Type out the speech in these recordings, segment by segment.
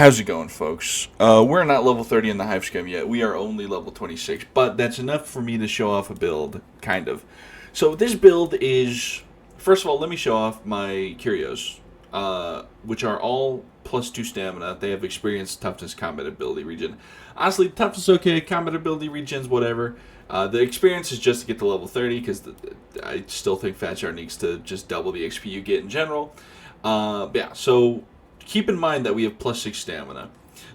How's it going, folks? We're not level 30 in the Hive Scum yet. We are only level 26, but that's enough for me to show off a build, kind of. So this build is, first of all, let me show off my Curios, which are all +2 stamina. They have experience, toughness, combat ability regen. Honestly, toughness okay, combat ability regens, whatever. The experience is just to get to level 30, because I still think Fatjar needs to just double the XP you get in general. Yeah, so keep in mind that we have +6 stamina.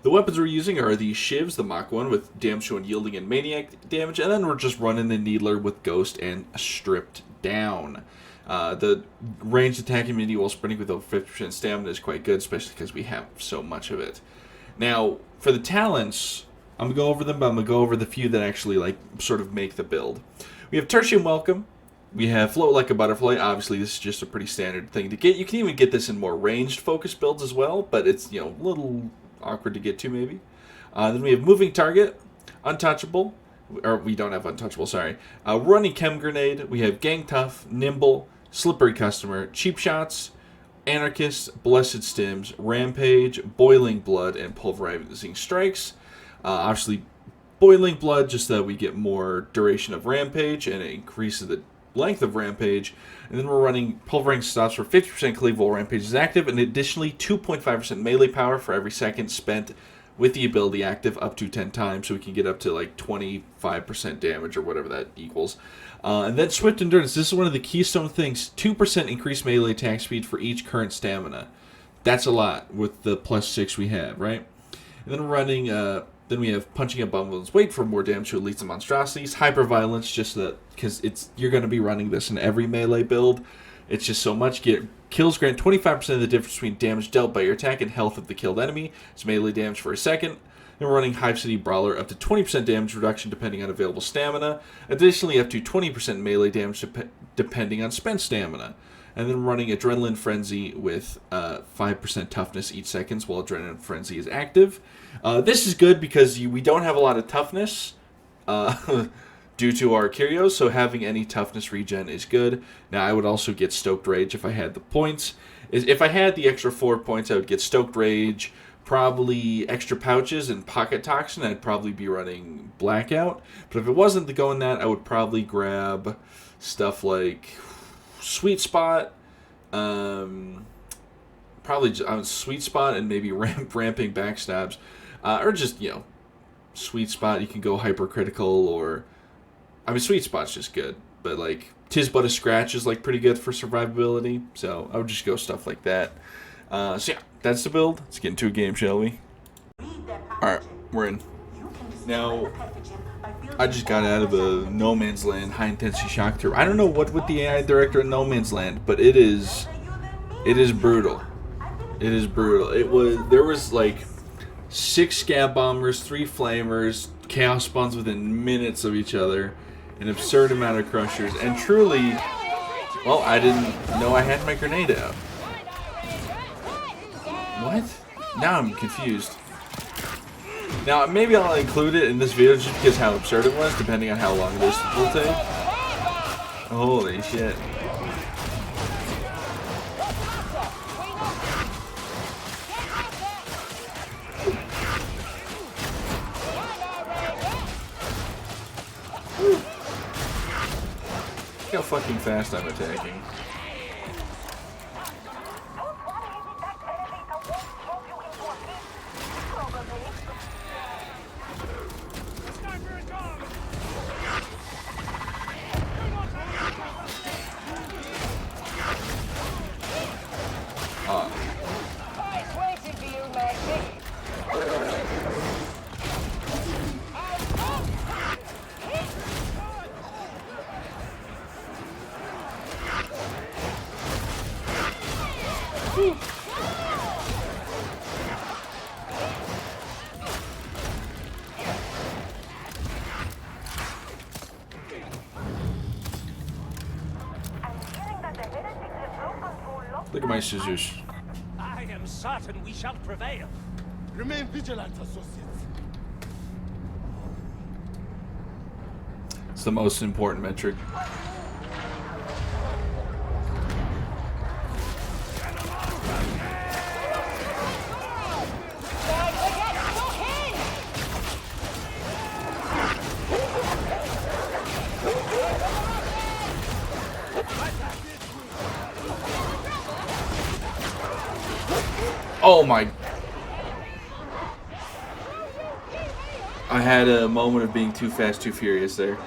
The weapons we're using are the Shivs, the Mach 1 with damage to unyielding and maniac damage, and then we're just running the Needler with Ghost and stripped down. The ranged attack immunity while sprinting with over 50% stamina is quite good, especially because we have so much of it. Now, for the talents, I'm going to go over them, but I'm going to go over the few that actually sort of make the build. We have Tertium Welcome. We have Float Like a Butterfly. Obviously, this is just a pretty standard thing to get. You can even get this in more ranged focus builds as well, but it's, a little awkward to get to, maybe. Then we have Moving Target, Untouchable. Or we don't have Untouchable, sorry. Running Chem Grenade. We have Gang Tough, Nimble, Slippery Customer, Cheap Shots, Anarchist, Blessed Stims, Rampage, Boiling Blood, and Pulverizing Strikes. Obviously, Boiling Blood, just so that we get more duration of Rampage, and it increases the length of Rampage. And then we're running Pulverizing Stops for 50% cleave while Rampage is active, and additionally 2.5% melee power for every second spent with the ability active up to 10 times, so we can get up to 25% damage or whatever that equals. And then Swift Endurance. This is one of the keystone things. 2% increased melee attack speed for each current stamina. That's a lot with the +6 we have, right? And then we're running, then we have Punching Abominable's Weight for more damage to elites and monstrosities. Hyperviolence, just that, because you're going to be running this in every melee build. It's just so much. Kills grant 25% of the difference between damage dealt by your attack and health of the killed enemy. It's melee damage for a second. Then we're running Hive City Brawler, up to 20% damage reduction depending on available stamina. Additionally, up to 20% melee damage depending on spent stamina. And then running Adrenaline Frenzy with 5% toughness each second while Adrenaline Frenzy is active. This is good because we don't have a lot of toughness due to our Curios, so having any toughness regen is good. Now, I would also get Stoked Rage if I had the points. If I had the extra 4 points, I would get Stoked Rage, probably extra pouches and Pocket Toxin. I'd probably be running Blackout. But if it wasn't going that, I would probably grab stuff like Sweet Spot, probably Sweet Spot and maybe Ramping Backstabs, or just, Sweet Spot. You can go Hypercritical, or Sweet Spot's just good, but Tis But a Scratch is pretty good for survivability, so I would just go stuff like that. So yeah, that's the build. Let's get into a game, shall we? Alright, we're in. Now, I just got out of a No Man's Land high intensity shock tour. I don't know what with the AI director in No Man's Land, but it is brutal. It is brutal. There was 6 Scab Bombers, 3 Flamers, Chaos Spawns within minutes of each other, an absurd amount of Crushers, and truly, well, I didn't know I had my grenade out. What? Now I'm confused. Now, maybe I'll include it in this video just because how absurd it was, depending on how long this will take. Holy shit. Look how fucking fast I'm attacking. Look at my scissors. I am certain we shall prevail. Remain vigilant, associates. It's the most important metric. Oh my. I had a moment of being too fast, too furious there.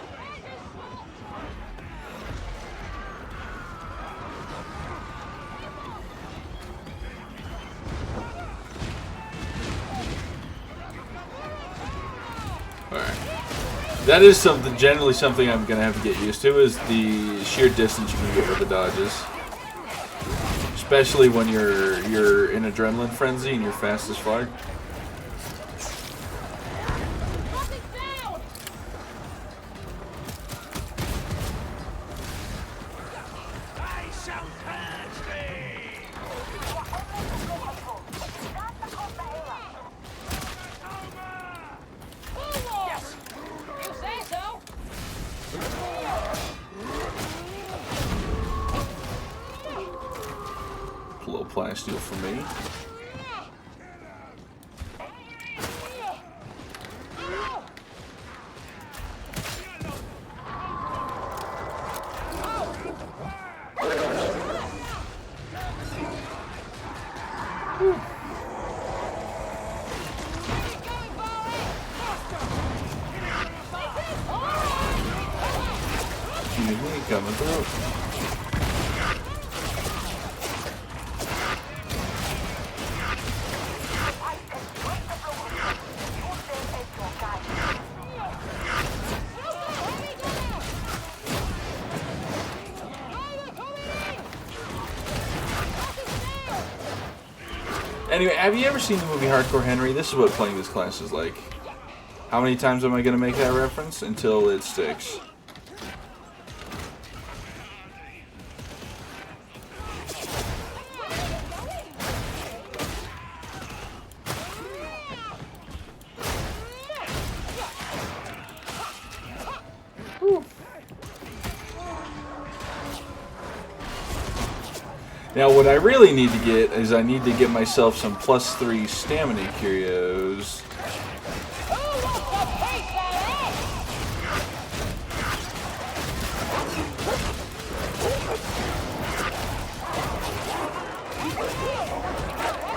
That is generally something I'm gonna have to get used to, is the sheer distance you can get with the dodges, especially when you're in adrenaline frenzy and you're fast as fuck. A little plasteel for me. Coming through. Anyway, have you ever seen the movie Hardcore Henry? This is what playing this class is like. How many times am I going to make that reference until it sticks? Now, what I really need to get is I need to get myself some +3 stamina curios. Oh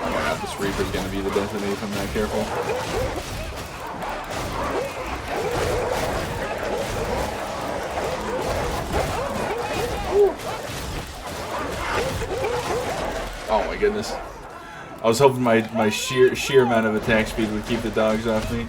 my god, this Reaper's gonna be the death of me if I'm not careful. Oh my goodness. I was hoping my sheer amount of attack speed would keep the dogs off me.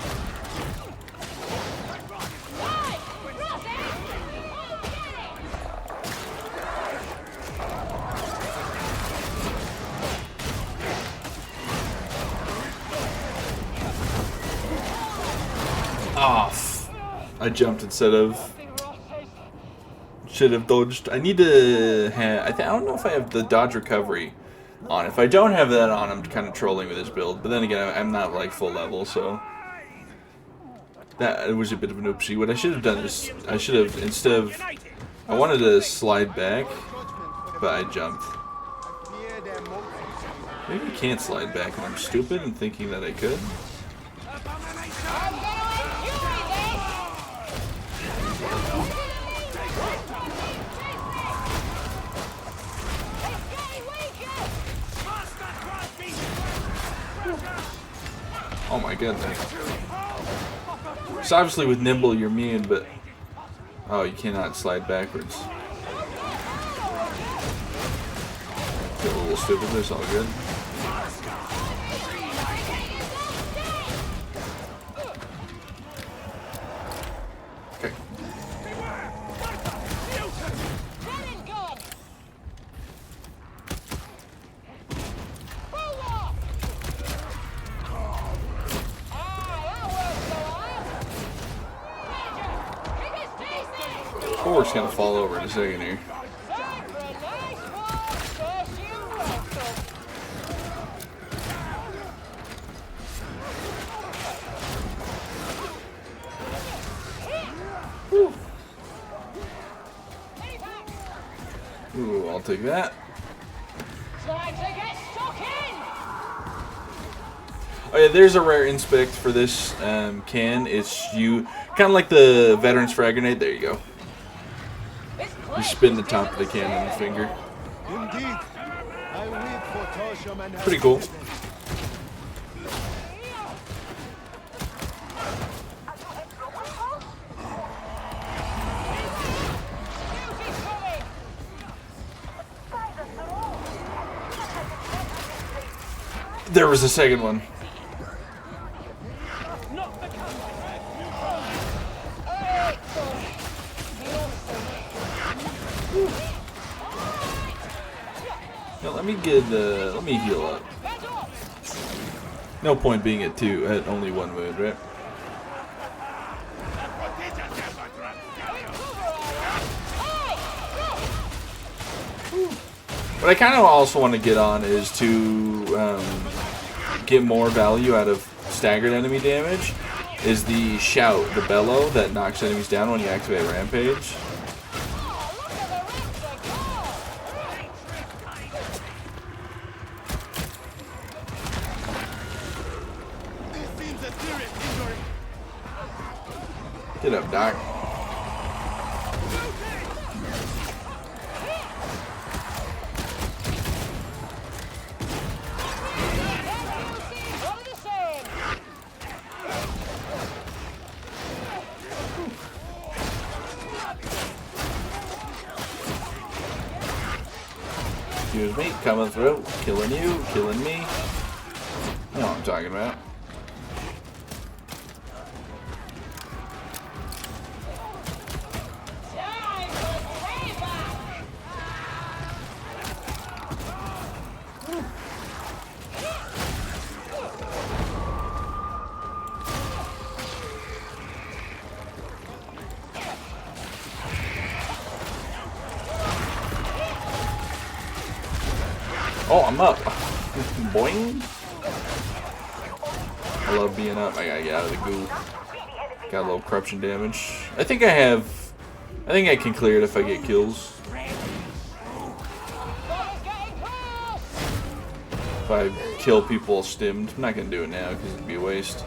Oh, I jumped instead of... Should have dodged. I need to have... I don't know if I have the dodge recovery on. If I don't have that on, I'm kind of trolling with this build. But then again, I'm not like full level, so that was a bit of an oopsie. What I should have done is I should have, instead of, I wanted to slide back, but I jumped. Maybe I can't slide back, and I'm stupid and thinking that I could. Oh my goodness. So obviously with Nimble you're immune, but... Oh, you cannot slide backwards. Get a little stupid, but it's all good. Okay. We're just gonna fall over in a second here. Ooh, I'll take that. Oh yeah, there's a rare inspect for this can. It's you, kind of like the Veteran's Frag Grenade. There you go. You spin the top of the can on your finger. Pretty cool. There was a second one. Now let me heal up. No point being at only one wound, right? What I kind of also want to get on is to get more value out of staggered enemy damage. Is the shout, the bellow that knocks enemies down when you activate Rampage. Get up, Doc. Excuse me, coming through, killing you, killing me. You know what I'm talking about. Oh, I'm up. Boing. I love being up. I gotta get out of the goo. Got a little corruption damage. I think I can clear it if I get kills. If I kill people stimmed. I'm not gonna do it now because it'd be a waste.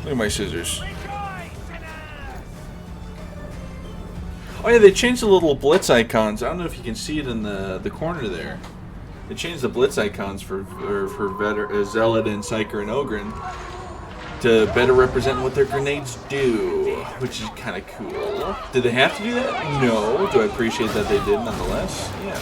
Look at my scissors. Oh yeah, they changed the little blitz icons. I don't know if you can see it in the corner there. They changed the blitz icons for Zealot and Psyker and Ogryn to better represent what their grenades do, which is kind of cool. Did they have to do that? No. Do I appreciate that they did nonetheless? Yeah.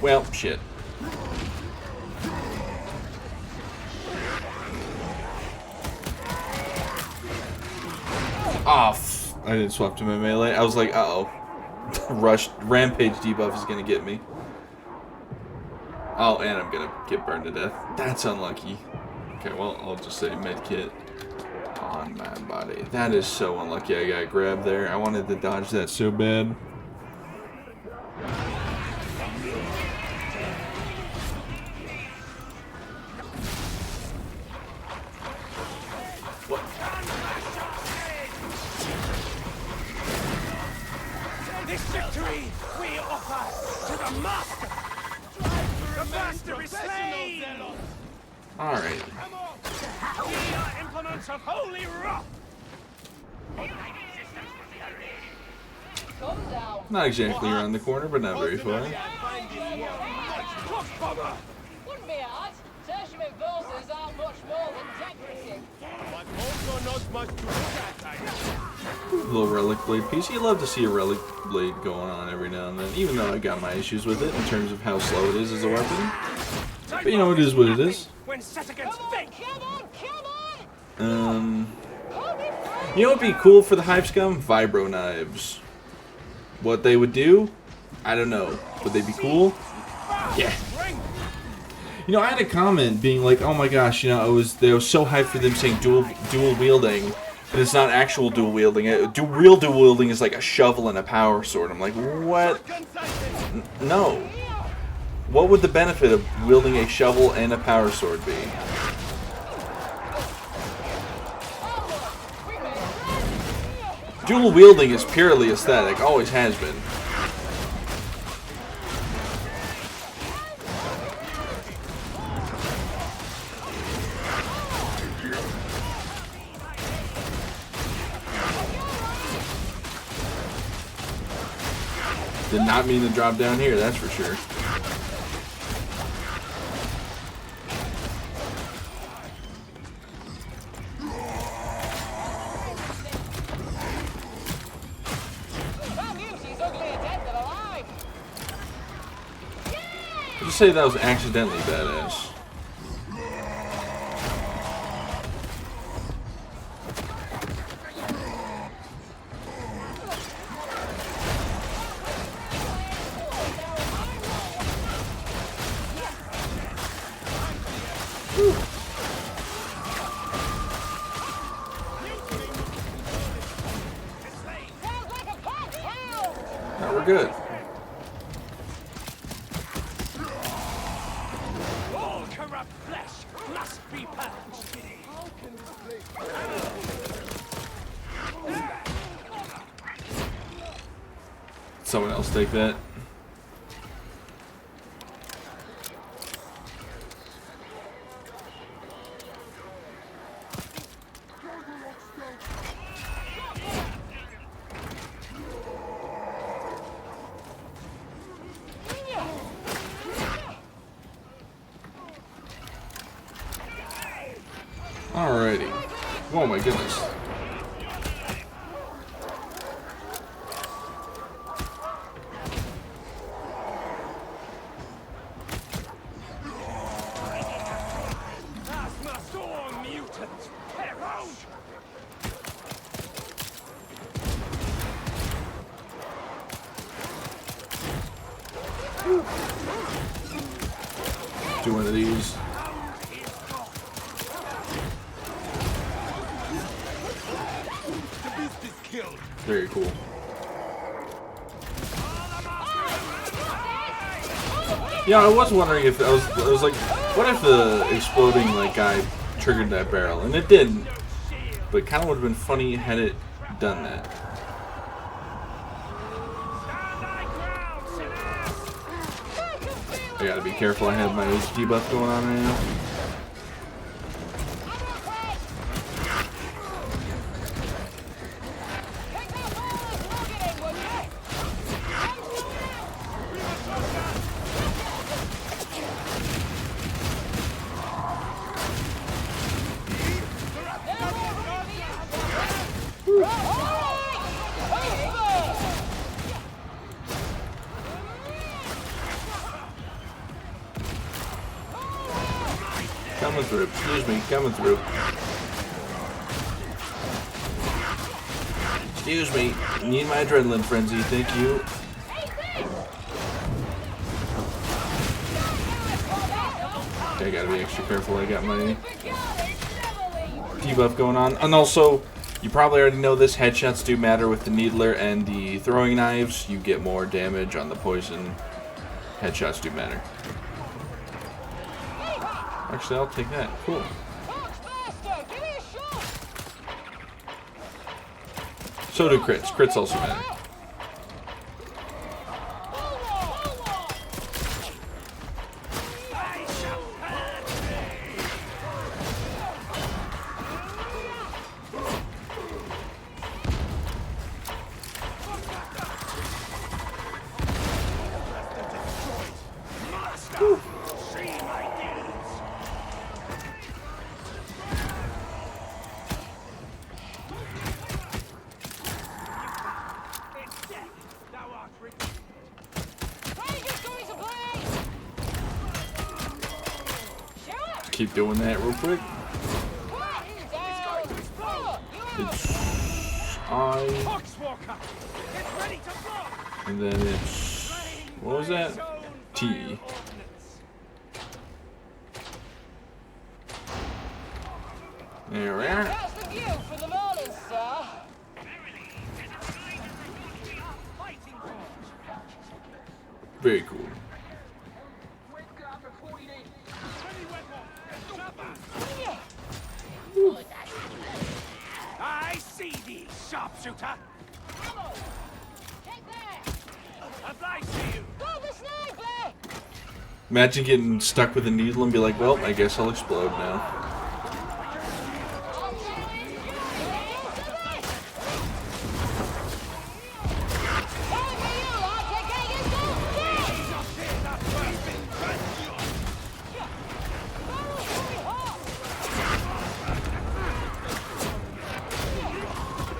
Well, shit. Oh, I didn't swap to my melee. I was like, uh-oh. Rampage debuff is gonna get me. Oh, and I'm gonna get burned to death. That's unlucky. Okay, well, I'll just say medkit on my body. That is so unlucky. I got grabbed there. I wanted to dodge that so bad. This victory we offer to the Master! The Master is slain! Alright. We are implements of holy wrath! Not exactly around the corner, but not very far. Wouldn't be hard. Tertiary forces aren't much more than decorative. But also not much to look at. Little relic blade piece. You love to see a relic blade going on every now and then, even though I got my issues with it in terms of how slow it is as a weapon. But you know, it is what it is. When set against fate. Come on! You know what'd be cool for the Hive Scum? Vibro knives. What they would do? I don't know. Would they be cool? Yeah. You know, I had a comment being like, "Oh my gosh, you know, they was so hyped for them saying dual wielding, but it's not actual dual wielding. Real dual wielding is like a shovel and a power sword." I'm like, what? No. What would the benefit of wielding a shovel and a power sword be? Dual wielding is purely aesthetic, always has been. Did not mean to drop down here, that's for sure. I'll just say that was accidentally badass. Now we're good. All corrupt flesh must be purged. Someone else take that. Alrighty. Oh my goodness. Plasma storm mutants! Herald! Do one of these. Very cool. Yeah, I was wondering if I was like, what if the exploding like guy triggered that barrel, and it didn't. But it kind of would have been funny had it done that. I gotta be careful. I have my HD buff going on right now. Coming through. Excuse me. Coming through. Excuse me. Need my adrenaline frenzy. Thank you. I gotta be extra careful. I got my debuff going on. And also, you probably already know this. Headshots do matter with the needler and the throwing knives. You get more damage on the poison. Headshots do matter. Actually, I'll take that. Cool. So do crits. Crits also matter. Keep doing that real quick. It's I, and then it's, what was that? T. There we are. That's the view from the Morning Star. Very cool. I see thee, sharpshooter. Take that. Obliged to you. Go the sniper. Imagine getting stuck with a needle and be like, well, I guess I'll explode now. I'm telling you, like to get yourself dead.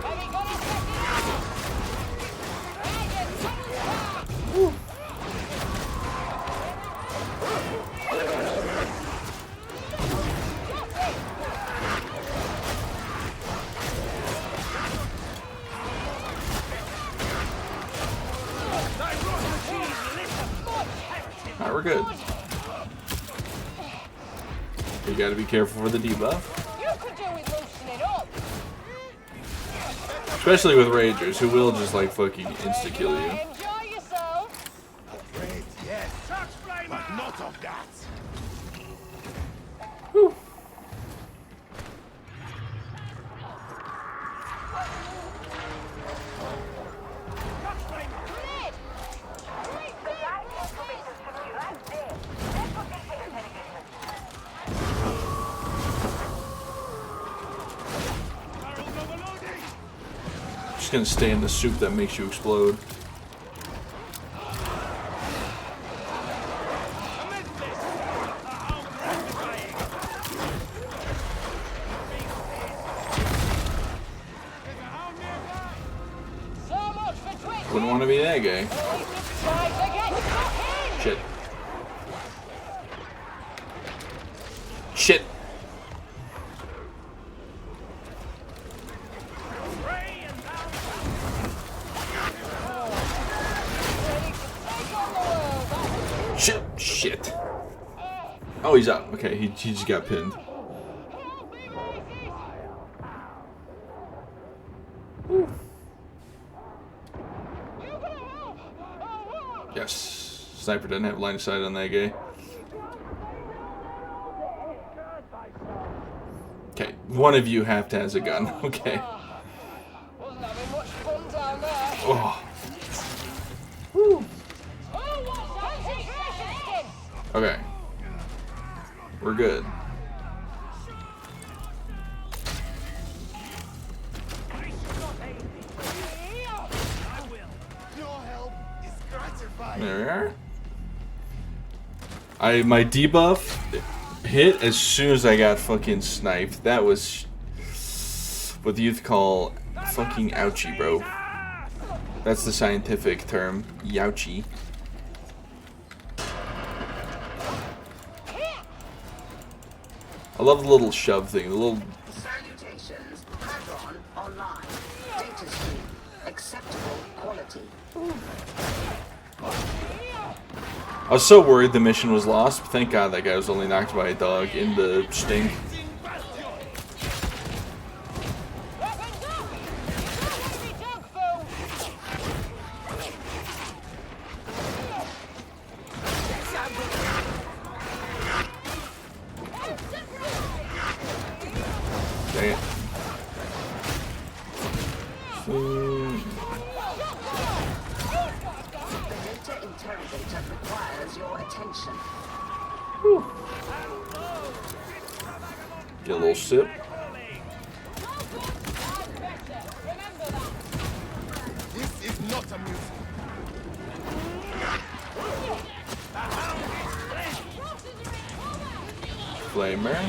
Have you got a second? Alright, we're good. You gotta be careful for the debuff. You could do with loosening up. Especially with Ragers, who will just like fucking insta-kill you. Enjoy yourself. Great, yes. But not of that. Grenade. Just gonna stay in the soup that makes you explode. So much for Twitch. Wouldn't want to be that guy. Try to get stuck in. Shit. Shit. Shit. Shit. Oh, he's up. Okay, he just got pinned. Yes. Sniper doesn't have line of sight on that guy. Okay, one of you have to has a gun. Okay. Wasn't having much fun down there. Oh. Oh, what's concentration skin? Okay. We're good. Your help is gratifying. There we are. My debuff hit as soon as I got fucking sniped. That was what the youth call fucking ouchie, bro. That's the scientific term, youchie. I love the little shove thing, the little. Salutations. Hadron online. Data stream. Acceptable quality. I was so worried the mission was lost, but thank God that guy was only knocked by a dog in the stink. Weapons up! Don't let me dog food! Dang it. The data interrogator requires your attention. Get a little sip. This is not amusing. Flamer.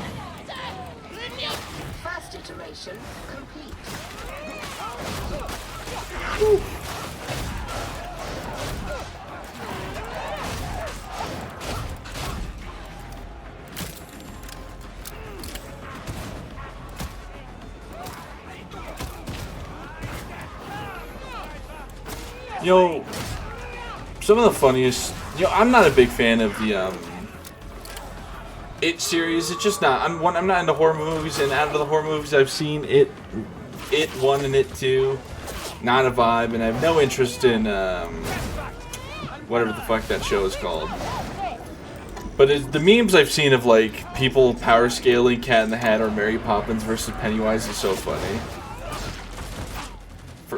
First iteration complete. You know, some of the funniest. You know, I'm not a big fan of It series, it's just not. I'm not into horror movies, and out of the horror movies I've seen, it 1 and it 2, not a vibe, and I have no interest in whatever the fuck that show is called. But the memes I've seen of like people power scaling Cat in the Hat or Mary Poppins versus Pennywise is so funny.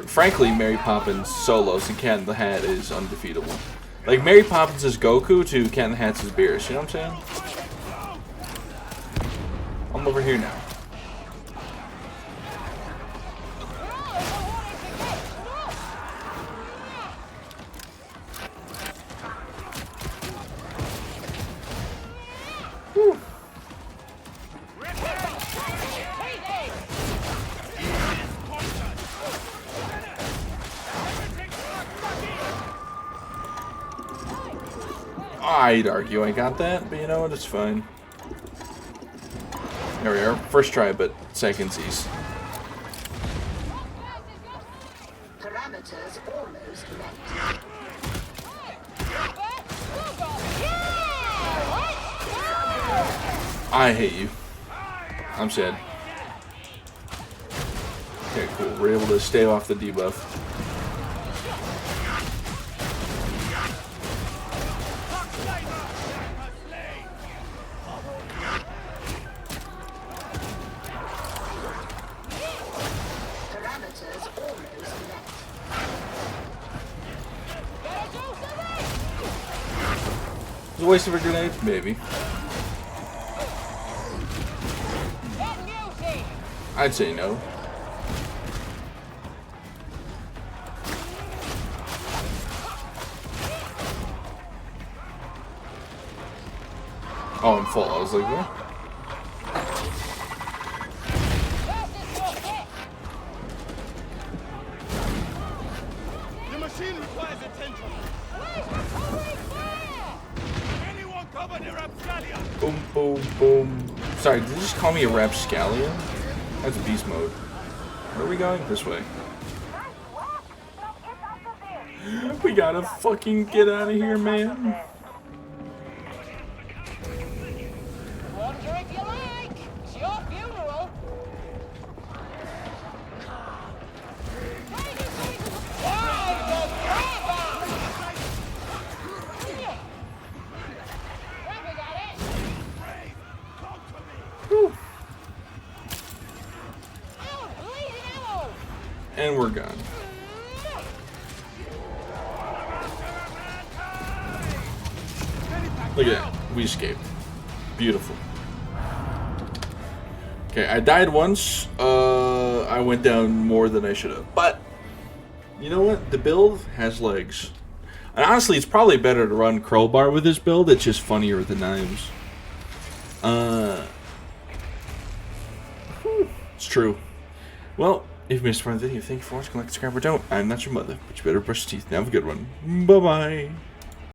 Frankly, Mary Poppins solos and Cat in the Hat is undefeatable. Like Mary Poppins is Goku to Cat in the Hat's is Beerus. You know what I'm saying? I'm over here now. I'd argue I got that, but you know what? It's fine. There we are. First try, but seconds east. Parameters almost met. I hate you. I'm sad. Okay, cool. We're able to stay off the debuff. Parameters almost met. Is it a waste of a grenade? Maybe. I'd say no. Oh, I'm full. I was like, what? The machine requires attention. Anyone cover the rapscallion? Boom, boom, boom. Sorry, did you just call me a rapscallion? That's beast mode. Where are we going? This way. We gotta fucking get out of here, man. Wonder if you like. It's your funeral. And we're gone. Look at that. We escaped. Beautiful. Okay, I died once. I went down more than I should have. But, you know what? The build has legs. And honestly, it's probably better to run Crowbar with this build. It's just funnier with the knives. It's true. Well, if you missed part of the video, thank you for watching. Like, subscribe, or don't. I'm not your mother, but you better brush your teeth. Now have a good one. Bye-bye.